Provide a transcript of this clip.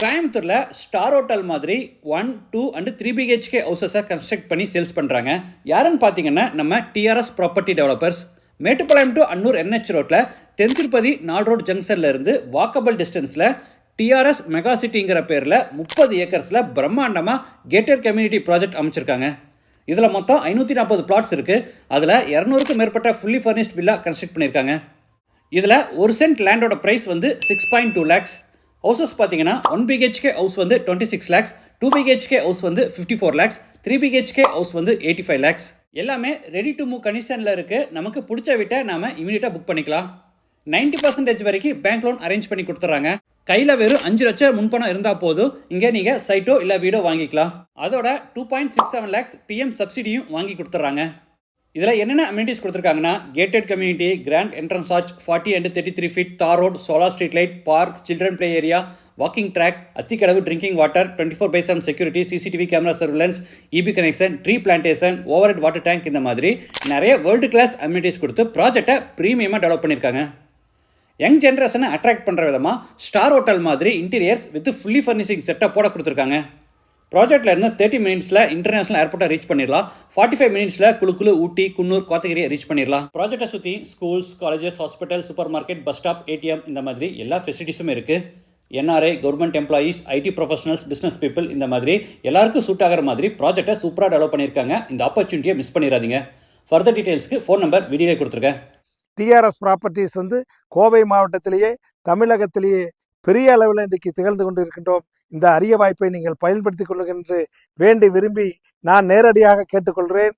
கோயம்புத்தூரில் star hotel மாதிரி 1, 2 and 3 BHK ஹவுசஸை construct பண்ணி சேல்ஸ் பண்ணுறாங்க. யாருன்னு பார்த்தீங்கன்னா நம்ம TRS property developers. Mettupalayam to Annur NH ரோட்டில் தென்திருப்பதி நால் ரோட் ஜங்ஷனில் இருந்து வாக்கபிள் டிஸ்டன்ஸில் டிஆர்எஸ் மெகா சிட்டிங்கிற பேரில் 30 ஏக்கர்ஸில் பிரம்மாண்டமாக கேட்டட் கம்யூனிட்டி ப்ராஜெக்ட் அமைச்சிருக்காங்க. இதில் மொத்தம் 540 பிளாட்ஸ் இருக்குது. அதில் 200க்கும் மேற்பட்ட ஃபுல்லி ஃபர்னிஷ்ட் வில்லா கன்ஸ்ட்ரக்ட் பண்ணியிருக்காங்க. இதில் ஒரு சென்ட் லேண்டோட ப்ரைஸ் வந்து 6.2 lakhs. ஹவுசஸ் பார்த்தீங்கன்னா 1 பிஹெச்கே ஹவுஸ் வந்து 26 lakhs, 2 பிஹெச்கே ஹவுஸ் வந்து 54 lakhs, 3 பிஹெச்கே ஹவுஸ் வந்து 85 lakhs. எல்லாமே ரெடி டு மூவ் கண்டிஷனில் இருக்குது. நமக்கு பிடிச்ச வீட்டை நாம் இமீடியட்டாக புக் பண்ணிக்கலாம். 90% வரைக்கும் பேங்க் லோன் அரேஞ்ச் பண்ணி கொடுத்துட்றாங்க. கையில் வெறும் 5 லட்சம் முன்பணம் இருந்தால் போதும், இங்கே நீங்கள் சைட்டோ இல்லை வீடோ வாங்கிக்கலாம். அதோட 2.67 lakhs பிஎம் சப்சிடியும் வாங்கி கொடுத்துட்றாங்க. இதில் என்னென்ன அம்யூனிட்டிஸ் கொடுத்துருக்காங்கன்னா gated community, grand entrance arch, 40 and 33 feet tar road, solar street light, park, children play area, walking track, Athikadavu drinking water, 24/7 security, CCTV camera surveillance, EB connection, tree plantation, overhead water tank, இந்த மாதிரி நிறைய world class amenities கொடுத்து ப்ராஜெக்டை ப்ரீமியமாக develop பண்ணியிருக்காங்க. Young ஜென்ரேஷனை attract பண்ணுற விதமாக ஸ்டார் ஹோட்டல் மாதிரி இன்டீரியர்ஸ் வித் ஃபுல்லி ஃபர்னிஷிங் செட்டப்போட கொடுத்துருக்காங்க. ப்ராஜெக்டில் இருந்து 30 மினிட்ஸில் இன்டர்நேஷனல் ஏர்போர்ட்டை ரீச் பண்ணிடலாம். 45 மினிட்ஸில் குழுக்குழு, ஊட்டி, குன்னூர், கோத்தகிரியை ரீச் பண்ணிடலாம். ப்ராஜெக்டை சுற்றி schools, colleges, hospital, super market, bus stop, ATM, இந்த மாதிரி எல்லா ஃபெசிலிட்டிஸும் இருக்குது. NRI, government employees, ID professionals, business people, இந்த மாதிரி எல்லாருக்கும் சூட் ஆகிற மாதிரி ப்ராஜெக்டை சூப்பராக டெவலப் பண்ணியிருக்காங்க. இந்த ஆப்பர்ச்சுனிட்டியை மிஸ் பண்ணிடாதீங்க. ஃபர்தர் டீட்டெயில்ஸ்க்கு ஃபோன் நம்பர் வீடியோவில் கொடுத்துருக்கேன். டிஆர்எஸ் ப்ராப்பர்ட்டிஸ் கோவை மாவட்டத்திலேயே தமிழகத்திலேயே பெரிய அளவில் இன்றைக்கு திகழ்ந்து கொண்டு இருக்கின்றோம். இந்த அரிய வாய்ப்பை நீங்கள் பயன்படுத்திக் கொள்ளுங்கள் என்று வேண்டி விரும்பி நான் நேரடியாக கேட்டுக்கொள்கிறேன்.